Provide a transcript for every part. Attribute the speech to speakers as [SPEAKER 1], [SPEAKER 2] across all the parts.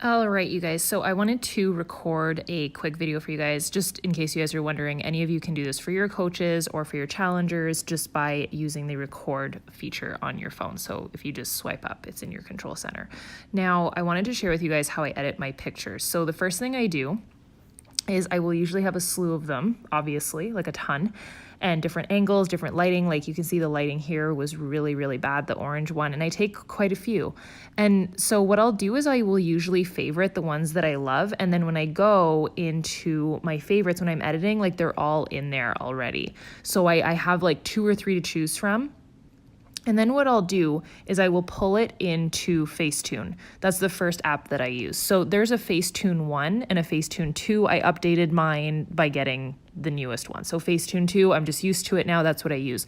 [SPEAKER 1] All right, you guys. So I wanted to record a quick video for you guys, just in case you guys are wondering. Any of you can do this for your coaches or for your challengers just by using the record feature on your phone. So if you just swipe up, it's in your control center. Now, I wanted to share with you guys how I edit my pictures. So the first thing I do is I will usually have a slew of them, obviously, like a ton, and different angles, different lighting. Like you can see the lighting here was really, really bad, the orange one, and I take quite a few. And so what I'll do is I will usually favorite the ones that I love, and then when I go into my favorites when I'm editing, like they're all in there already. So I have like 2 or 3 to choose from. And then what I'll do is I will pull it into Facetune. That's the first app that I use. So there's a Facetune 1 and a Facetune 2. I updated mine by getting the newest one. So Facetune 2, I'm just used to it now. That's what I use.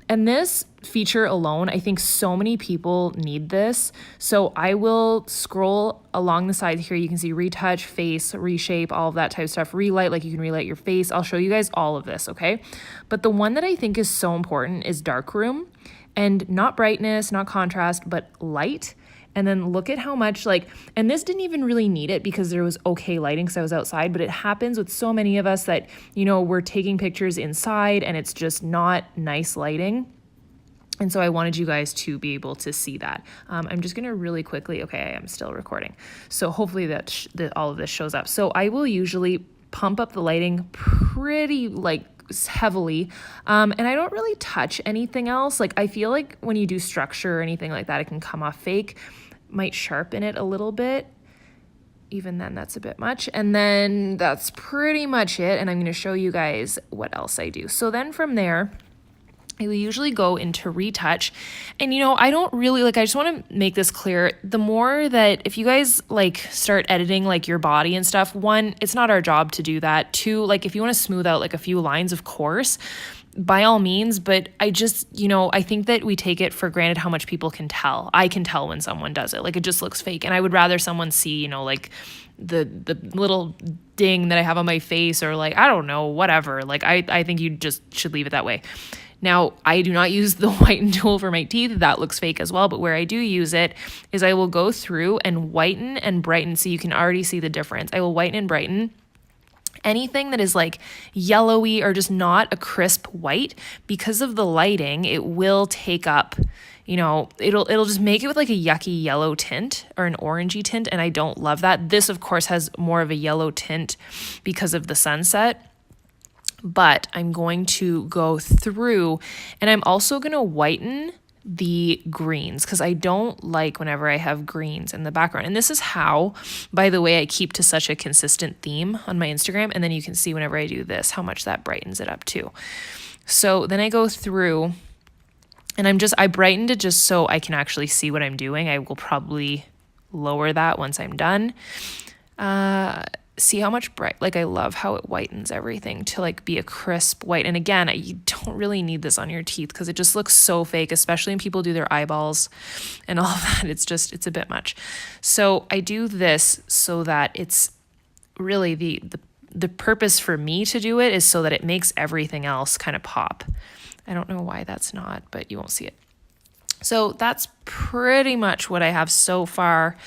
[SPEAKER 1] And this feature alone, I think so many people need this. So I will scroll along the side here. You can see retouch, face, reshape, all of that type of stuff. Relight, like you can relight your face. I'll show you guys all of this, okay? But the one that I think is so important is darkroom. And not brightness, not contrast, but light. And then look at how much and this didn't even really need it because there was okay lighting because I was outside, but it happens with so many of us that, we're taking pictures inside and it's just not nice lighting. And so I wanted you guys to be able to see that. I'm just gonna really quickly, okay, I am still recording. So hopefully that all of this shows up. So I will usually pump up the lighting pretty heavily, and I don't really touch anything else. I feel like when you do structure or anything like that, it can come off fake. Might sharpen it a little bit. Even then, that's a bit much. And then that's pretty much it. And I'm going to show you guys what else I do. So then from there, I will usually go into retouch. And, I don't really, I just want to make this clear. The more that if you guys start editing your body and stuff, one, it's not our job to do that. Two, if you want to smooth out a few lines, of course, by all means. But I just, I think that we take it for granted how much people can tell. I can tell when someone does it. It just looks fake. And I would rather someone see, the little ding that I have on my face or I don't know, whatever. I think you just should leave it that way. Now, I do not use the whiten tool for my teeth. That looks fake as well. But where I do use it is I will go through and whiten and brighten so you can already see the difference. I will whiten and brighten anything that is yellowy or just not a crisp white. Because of the lighting, it will take up, it'll just make it with a yucky yellow tint or an orangey tint. And I don't love that. This, of course, has more of a yellow tint because of the sunset. But I'm going to go through and I'm also going to whiten the greens because I don't like whenever I have greens in the background. And this is how, by the way, I keep to such a consistent theme on my Instagram. And then you can see whenever I do this, how much that brightens it up too. So then I go through and I brightened it just so I can actually see what I'm doing. I will probably lower that once I'm done. See how much bright, I love how it whitens everything to be a crisp white. And again, you don't really need this on your teeth because it just looks so fake, especially when people do their eyeballs and all of that. It's a bit much. So I do this so that it's really the purpose for me to do it is so that it makes everything else kind of pop. I don't know why that's not, but you won't see it. So that's pretty much what I have so far.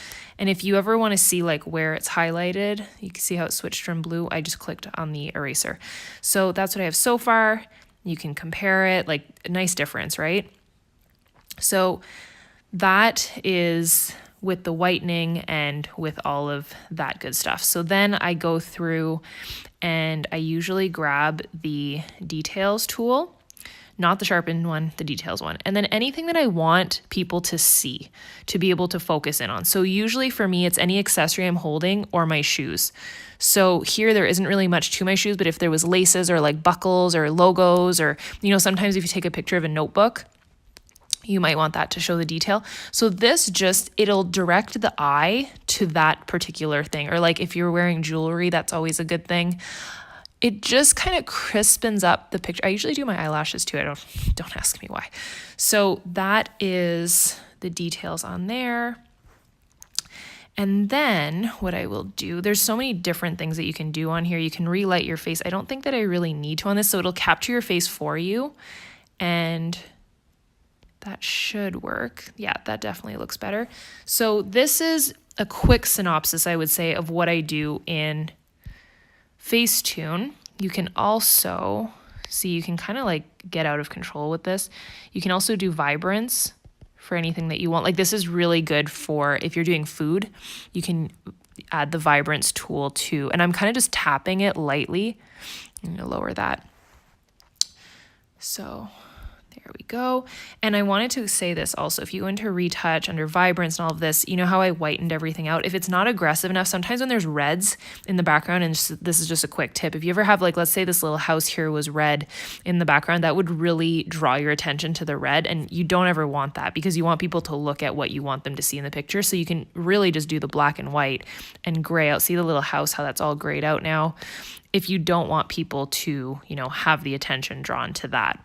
[SPEAKER 1] And if you ever want to see where it's highlighted, you can see how it switched from blue. I just clicked on the eraser. So that's what I have so far. You can compare it, a nice difference, right? So that is with the whitening and with all of that good stuff. So then I go through and I usually grab the details tool. Not the sharpened one, the details one. And then anything that I want people to see, to be able to focus in on. So usually for me, it's any accessory I'm holding or my shoes. So here there isn't really much to my shoes, but if there was laces or buckles or logos or, sometimes if you take a picture of a notebook, you might want that to show the detail. So this it'll direct the eye to that particular thing. Or if you're wearing jewelry, that's always a good thing. It just kind of crispens up the picture. I usually do my eyelashes too. Don't ask me why. So that is the details on there. And then what I will do, there's so many different things that you can do on here. You can relight your face. I don't think that I really need to on this. So it'll capture your face for you. And that should work. Yeah, that definitely looks better. So this is a quick synopsis, I would say, of what I do in Facetune. You can also see, you can kind of like get out of control with this. You can also do vibrance for anything that you want. Like this is really good for if you're doing food, you can add the vibrance tool too. And I'm kind of just tapping it lightly. I'm going to lower that. So there we go. And I wanted to say this also, if you go into retouch under vibrance and all of this, you know how I whitened everything out? If it's not aggressive enough, sometimes when there's reds in the background, and this is just a quick tip, if you ever have like, let's say this little house here was red in the background, that would really draw your attention to the red. And you don't ever want that because you want people to look at what you want them to see in the picture. So you can really just do the black and white and gray out. See the little house, how that's all grayed out now? If you don't want people to, you know, have the attention drawn to that.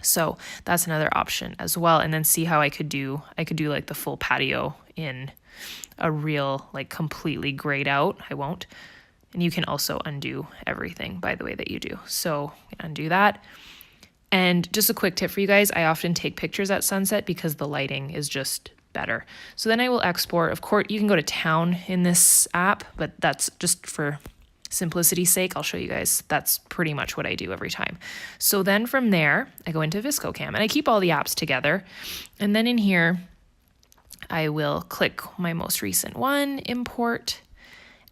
[SPEAKER 1] So that's another option as well. And then see how I could do like the full patio in a real, like completely grayed out. I won't. And you can also undo everything by the way that you do. So undo that. And just a quick tip for you guys, I often take pictures at sunset because the lighting is just better. So then I will export. Of course, you can go to town in this app, but that's just for simplicity's sake. I'll show you guys. That's pretty much what I do every time. So then from there, I go into ViscoCam and I keep all the apps together. And then in here, I will click my most recent one, import.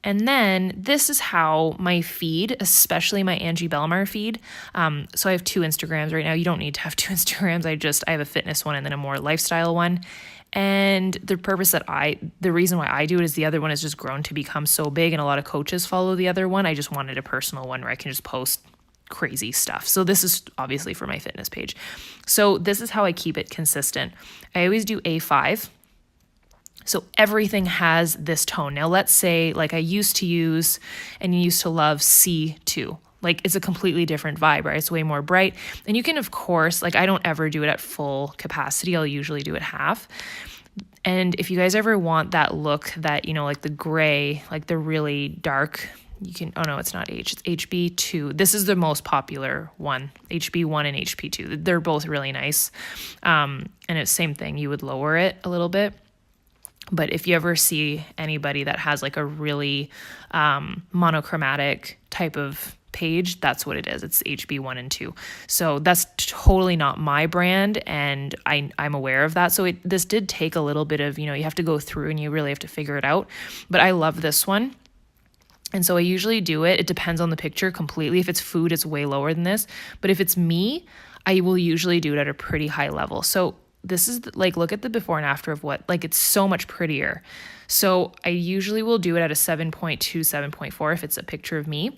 [SPEAKER 1] And then this is how my feed, especially my Angie Belmar feed. So I have 2 Instagrams right now. You don't need to have 2 Instagrams. I have a fitness one and then a more lifestyle one. And the reason why I do it is the other one has just grown to become so big and a lot of coaches follow the other one. I just wanted a personal one where I can just post crazy stuff. So this is obviously for my fitness page. So this is how I keep it consistent. I always do A5. So everything has this tone. Now let's say like I used to use and used to love C2. Like it's a completely different vibe, right? It's way more bright. And you can, of course, like I don't ever do it at full capacity. I'll usually do it half. And if you guys ever want that look that, you know, like the gray, like the really dark, you can, oh no, it's not H, it's HB2. This is the most popular one, HB1 and HP2. They're both really nice. And it's same thing. You would lower it a little bit. But if you ever see anybody that has like a really monochromatic type of page, that's what it is. It's HB1 and 2. So that's totally not my brand, and I'm aware of that. So this did take a little bit of, you know, you have to go through and you really have to figure it out. But I love this one. And so I usually do it. It depends on the picture completely. If it's food, it's way lower than this. But if it's me, I will usually do it at a pretty high level. So this is like, look at the before and after of what, like it's so much prettier. So I usually will do it at a 7.2, 7.4 if it's a picture of me.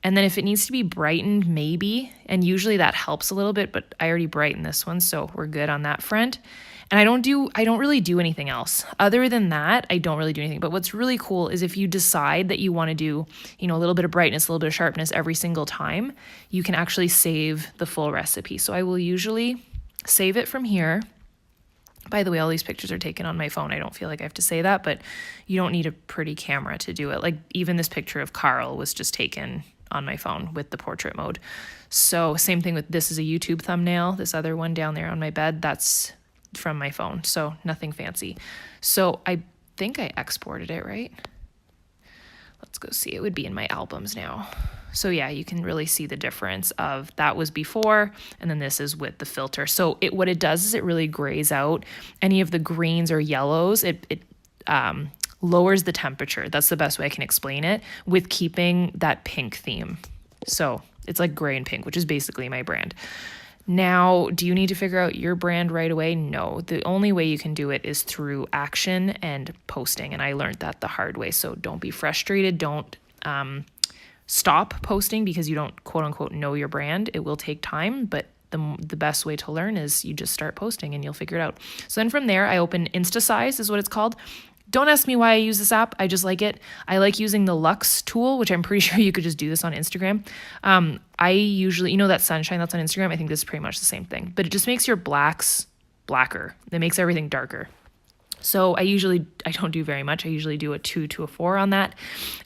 [SPEAKER 1] And then if it needs to be brightened, maybe, and usually that helps a little bit, but I already brightened this one, so we're good on that front. And I don't really do anything else. Other than that, I don't really do anything. But what's really cool is if you decide that you want to do, you know, a little bit of brightness, a little bit of sharpness every single time, you can actually save the full recipe. So I will usually save it from here. By the way, all these pictures are taken on my phone. I don't feel like I have to say that, but you don't need a pretty camera to do it. Like even this picture of Carl was just taken on my phone with the portrait mode. So same thing with this is a YouTube thumbnail. This other one down there on my bed, that's from my phone. So nothing fancy. So I think I exported it, right? Let's go see. It would be in my albums now. So yeah, you can really see the difference of that was before, and then this is with the filter. So what it does is it really grays out any of the greens or yellows. It lowers the temperature. That's the best way I can explain it, with keeping that pink theme. So it's like gray and pink, which is basically my brand. Now, do you need to figure out your brand right away? No. The only way you can do it is through action and posting. And I learned that the hard way. So don't be frustrated. Don't stop posting because you don't quote unquote know your brand. It will take time, but the best way to learn is you just start posting and you'll figure it out. So then from there, I open InstaSize is what it's called. Don't ask me why I use this app. I just like it. I like using the Lux tool, which I'm pretty sure you could just do this on Instagram. I usually, you know that sunshine that's on Instagram? I think this is pretty much the same thing, but it just makes your blacks blacker. It makes everything darker. So I don't do very much. I usually do a 2 to a 4 on that.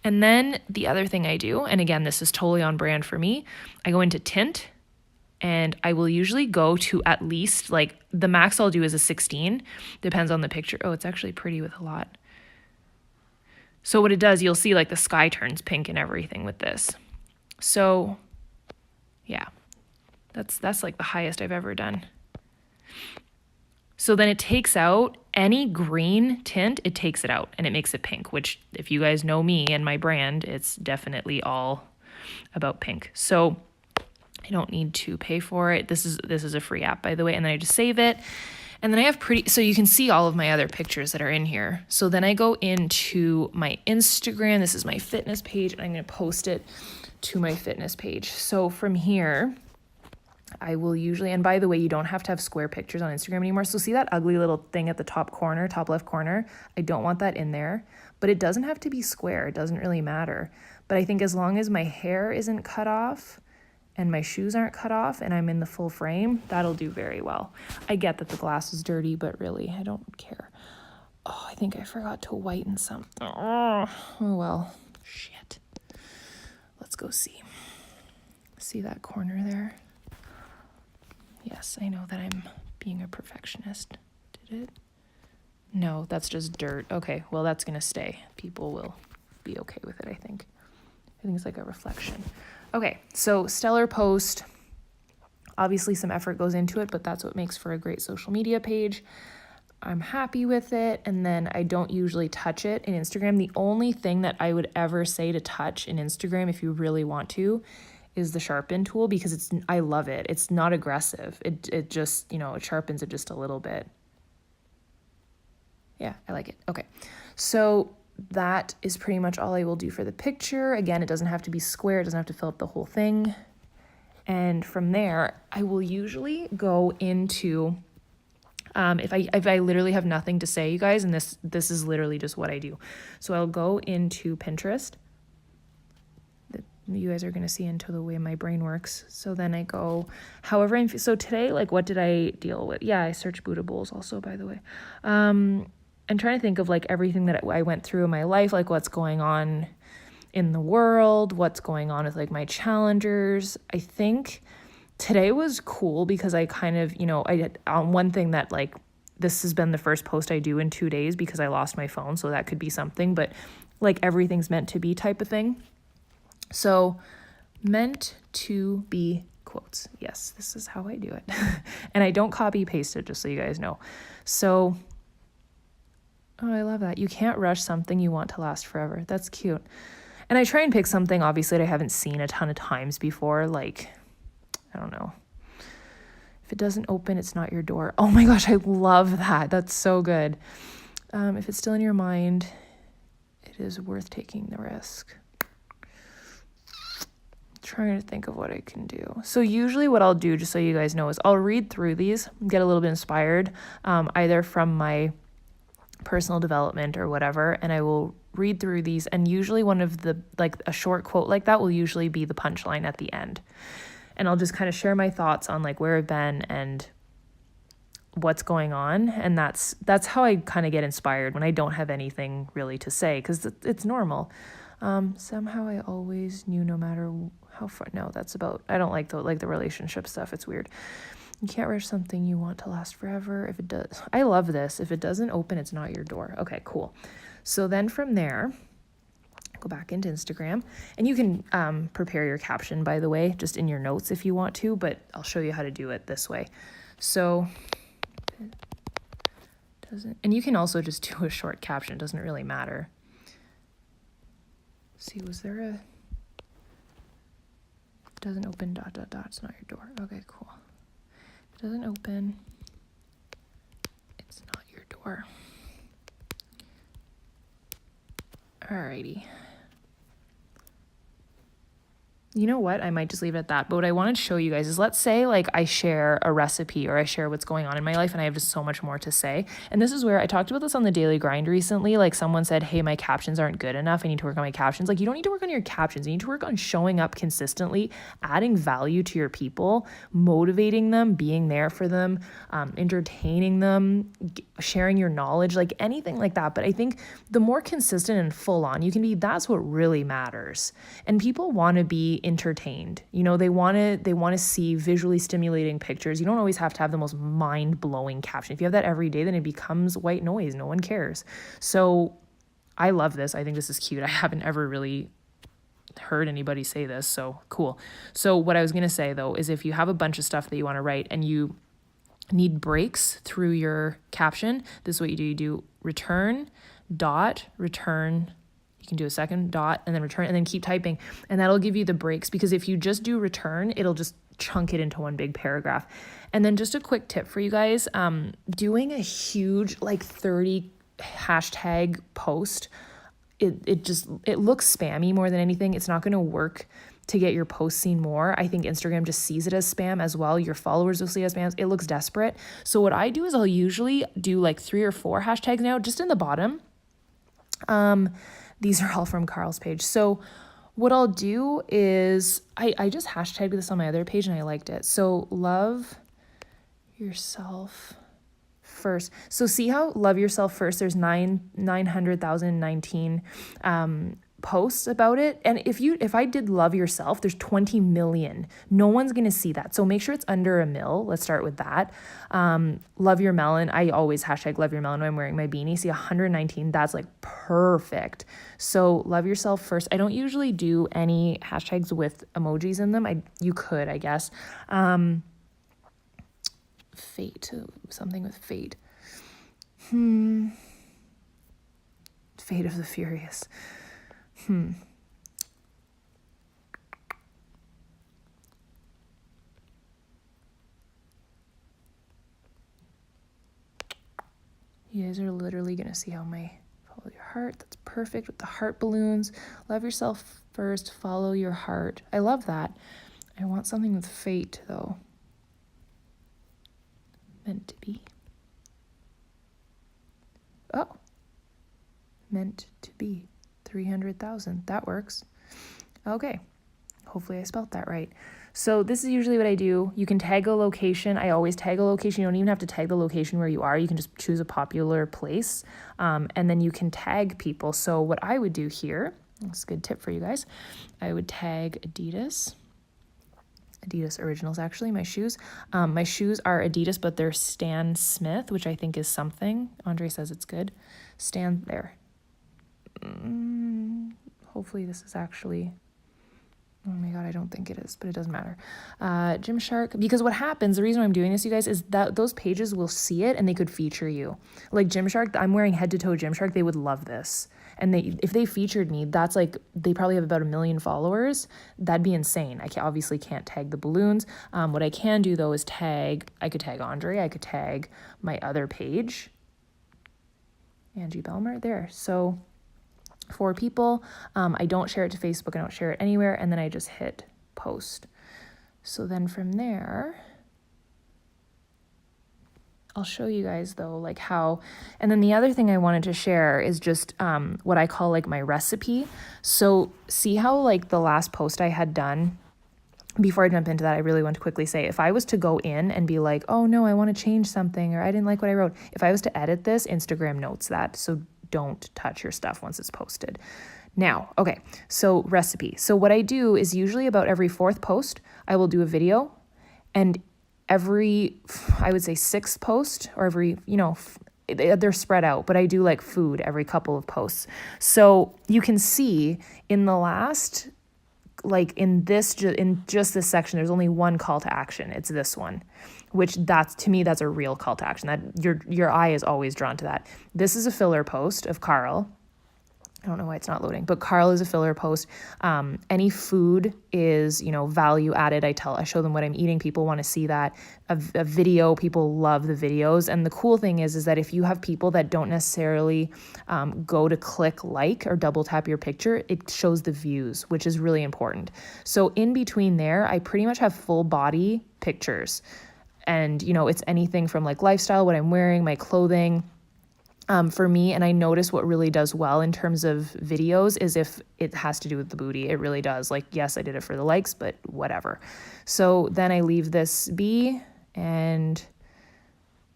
[SPEAKER 1] And then the other thing I do, and again, this is totally on brand for me, I go into tint. And I will usually go to at least, like, the max I'll do is a 16. Depends on the picture. Oh, it's actually pretty with a lot. So what it does, you'll see like the sky turns pink and everything with this. So yeah, that's like the highest I've ever done. So then it takes out any green tint, it takes it out and it makes it pink, which if you guys know me and my brand, it's definitely all about pink. So I don't need to pay for it. This is a free app, by the way. And then I just save it. And then I have so you can see all of my other pictures that are in here. So then I go into my Instagram. This is my fitness page, and I'm going to post it to my fitness page. So from here, I will usually, and by the way, you don't have to have square pictures on Instagram anymore. So see that ugly little thing at the top left corner? I don't want that in there, but it doesn't have to be square. It doesn't really matter. But I think as long as my hair isn't cut off and my shoes aren't cut off and I'm in the full frame, that'll do very well. I get that the glass is dirty, but really, I don't care. Oh, I think I forgot to whiten some. Oh well, shit. Let's go see. See that corner there? Yes, I know that I'm being a perfectionist. Did it? No, that's just dirt. Okay, well, that's going to stay. People will be okay with it, I think. I think it's like a reflection. Okay, so stellar post. Obviously, some effort goes into it, but that's what makes for a great social media page. I'm happy with it, and then I don't usually touch it in Instagram. The only thing that I would ever say to touch in Instagram, if you really want to, is the sharpen tool, because I love it. It's not aggressive. It just, it sharpens it just a little bit. Yeah, I like it. Okay, so that is pretty much all I will do for the picture. Again, it doesn't have to be square. It doesn't have to fill up the whole thing. And from there, I will usually go into, if I literally have nothing to say, you guys, and this is literally just what I do. So I'll go into Pinterest. You guys are going to see into the way my brain works. So then I go, so today, like, what did I deal with? Yeah, I searched Buddha bowls also, by the way. I'm trying to think of like everything that I went through in my life, like what's going on in the world, what's going on with like my challengers. I think today was cool because I kind of, I did one thing that like, this has been the first post I do in 2 days because I lost my phone. So that could be something, but like everything's meant to be type of thing. So meant to be quotes. Yes, this is how I do it. And I don't copy paste it, just so you guys know. So, oh, I love that. You can't rush something you want to last forever. That's cute. And I try and pick something, obviously, that I haven't seen a ton of times before. Like, I don't know. If it doesn't open, it's not your door. Oh my gosh, I love that. That's so good. If it's still in your mind, it is worth taking the risk. Trying to think of what I can do. So usually what I'll do, just so you guys know, is I'll read through these, get a little bit inspired, either from my personal development or whatever, and I will read through these, and usually one of the, like a short quote like that will usually be the punchline at the end. And I'll just kind of share my thoughts on like where I've been and what's going on. And that's how I kind of get inspired when I don't have anything really to say, because it's normal. Somehow I always knew, no matter how far. No, that's about, I don't like the relationship stuff. It's weird. You can't rush something you want to last forever. If it does, I love this. If it doesn't open, it's not your door. Okay, cool. So then from there, go back into Instagram, and you can prepare your caption, by the way, just in your notes if you want to, but I'll show you how to do it this way. So and you can also just do a short caption. It doesn't really matter. See, was there a, doesn't open, ... It's not your door. Okay, cool. It doesn't open, it's not your door. Alrighty. You know what? I might just leave it at that. But what I wanted to show you guys is, let's say like I share a recipe or I share what's going on in my life and I have just so much more to say. And this is where I talked about this on the Daily Grind recently. Like someone said, hey, my captions aren't good enough. I need to work on my captions. Like, you don't need to work on your captions. You need to work on showing up consistently, adding value to your people, motivating them, being there for them, entertaining them, sharing your knowledge, like anything like that. But I think the more consistent and full on you can be, that's what really matters. And people want to be entertained. They want to see visually stimulating pictures. You don't always have to have the most mind-blowing caption. If you have that every day, then it becomes white noise. No one cares. So I love this. I think this is cute. I haven't ever really heard anybody say this, so cool. So what I was going to say though is if you have a bunch of stuff that you want to write and you need breaks through your caption, this is what you do. You do return, dot, return. You can do a second dot and then return and then keep typing. And that'll give you the breaks, because if you just do return, it'll just chunk it into one big paragraph. And then just a quick tip for you guys, doing a huge like 30 hashtag post, it looks spammy more than anything. It's not going to work to get your post seen more. I think Instagram just sees it as spam as well. Your followers will see it as spam. It looks desperate. So what I do is I'll usually do like 3 or 4 hashtags now, just in the bottom. These are all from Carl's page. So what I'll do is I just hashtagged this on my other page and I liked it. So love yourself first. So see how love yourself first, there's 900,019 posts about it. And if I did love yourself, there's 20 million. No one's going to see that. So make sure it's under 1 mil. Let's start with that. Love your melon. I always hashtag love your melon when I'm wearing my beanie. See 119, that's like perfect. So love yourself first. I don't usually do any hashtags with emojis in them. You could, I guess. Fate, something with fate. Fate of the Furious. You guys are literally going to see how my follow your heart. That's perfect with the heart balloons. Love yourself first. Follow your heart. I love that. I want something with fate though. Meant to be. Oh, meant to be 300,000. That works. Okay. Hopefully I spelled that right. So this is usually what I do. You can tag a location. I always tag a location. You don't even have to tag the location where you are. You can just choose a popular place. And then you can tag people. So what I would do here, that's a good tip for you guys. I would tag Adidas Originals, actually, my shoes. My shoes are Adidas, but they're Stan Smith, which I think is something. Andre says it's good. Stan there. Hopefully this is actually... Oh my God, I don't think it is, but it doesn't matter. Gymshark, because what happens, the reason why I'm doing this, you guys, is that those pages will see it and they could feature you. Like Gymshark, I'm wearing head to toe Gymshark. They would love this. And if they featured me, that's like, they probably have about 1 million followers. That'd be insane. I obviously can't tag the balloons. What I can do though is I could tag Andre. I could tag my other page. Angie Belmer there. So 4 people. I don't share it to Facebook. I don't share it anywhere. And then I just hit post. So then from there, I'll show you guys though, like how, and then the other thing I wanted to share is just what I call like my recipe. So see how like the last post I had done, before I jump into that, I really want to quickly say, if I was to go in and be like, oh no, I want to change something, or I didn't like what I wrote. If I was to edit this, Instagram notes that. So don't touch your stuff once it's posted. Now, okay, so recipe. So what I do is usually about every 4th post, I will do a video, and every, I would say 6th post, or every, they're spread out, but I do like food every couple of posts. So you can see in the last, like in just this section, there's only one call to action. It's this one, which to me, that's a real call to action. That your eye is always drawn to that. This is a filler post of Carl. I don't know why it's not loading, but Carl is a filler post. Any food is, value added. I show them what I'm eating. People want to see that. A video, people love the videos. And the cool thing is that if you have people that don't necessarily go to click like or double tap your picture, it shows the views, which is really important. So in between there, I pretty much have full body pictures. And, it's anything from like lifestyle, what I'm wearing, my clothing, for me. And I notice what really does well in terms of videos is if it has to do with the booty. It really does. Like, yes, I did it for the likes, but whatever. So then I leave this be and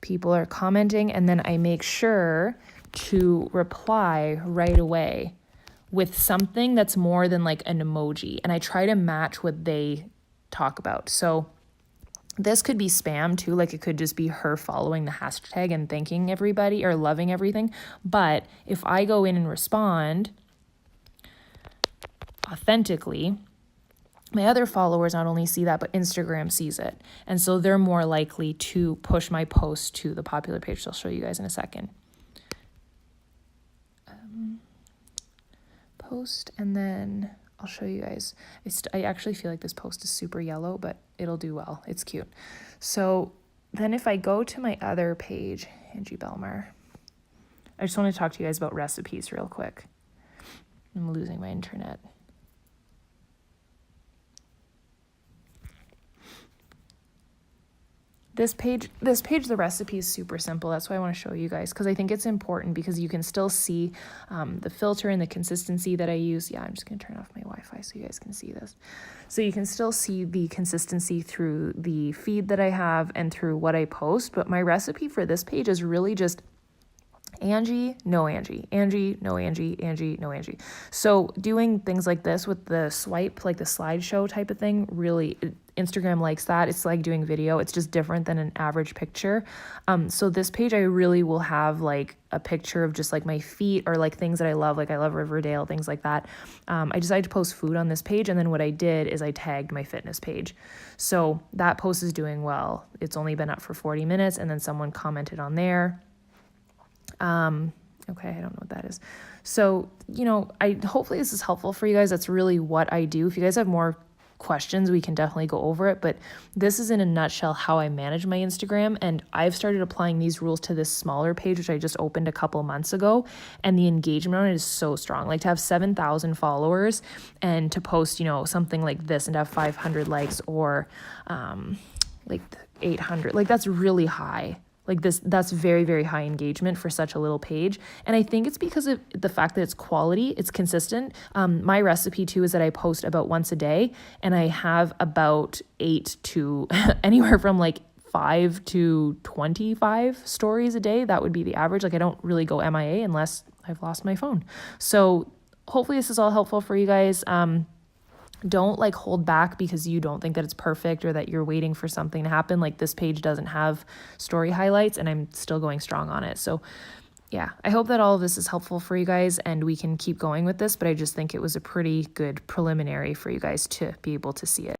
[SPEAKER 1] people are commenting, and then I make sure to reply right away with something that's more than like an emoji. And I try to match what they talk about. So This could be spam too, like it could just be her following the hashtag and thanking everybody or loving everything. But if I go in and respond authentically, my other followers not only see that, but Instagram sees it. And so they're more likely to push my post to the popular page. So I'll show you guys in a second. Post, and then I'll show you guys. I actually feel like this post is super yellow, but it'll do well. It's cute. So then if I go to my other page, Angie Belmar, I just want to talk to you guys about recipes real quick. I'm losing my internet. This page, the recipe is super simple. That's why I want to show you guys, because I think it's important because you can still see the filter and the consistency that I use. Yeah, I'm just going to turn off my Wi-Fi so you guys can see this. So you can still see the consistency through the feed that I have and through what I post. But my recipe for this page is really just Angie, no Angie, Angie, no Angie, Angie, no Angie. So doing things like this with the swipe, like the slideshow type of thing, really, Instagram likes that. It's like doing video. It's just different than an average picture. So this page, I really will have like a picture of just like my feet or like things that I love. Like I love Riverdale, things like that. I decided to post food on this page. And then what I did is I tagged my fitness page. So that post is doing well. It's only been up for 40 minutes. And then someone commented on there. Okay, I don't know what that is. So, you know, hopefully this is helpful for you guys. That's really what I do. If you guys have more questions, we can definitely go over it, but this is in a nutshell how I manage my Instagram. And I've started applying these rules to this smaller page, which I just opened a couple months ago. And the engagement on it is so strong. Like to have 7,000 followers and to post, you know, something like this and to have 500 likes or, like 800, like that's really high. Like this, that's very, very high engagement for such a little page. And I think it's because of the fact that it's quality, it's consistent. My recipe too is that I post about once a day and I have about 8 to anywhere from like 5 to 25 stories a day. That would be the average. Like I don't really go MIA unless I've lost my phone. So hopefully this is all helpful for you guys. Don't like hold back because you don't think that it's perfect or that you're waiting for something to happen. Like this page doesn't have story highlights and I'm still going strong on it. So yeah, I hope that all of this is helpful for you guys and we can keep going with this, but I just think it was a pretty good preliminary for you guys to be able to see it.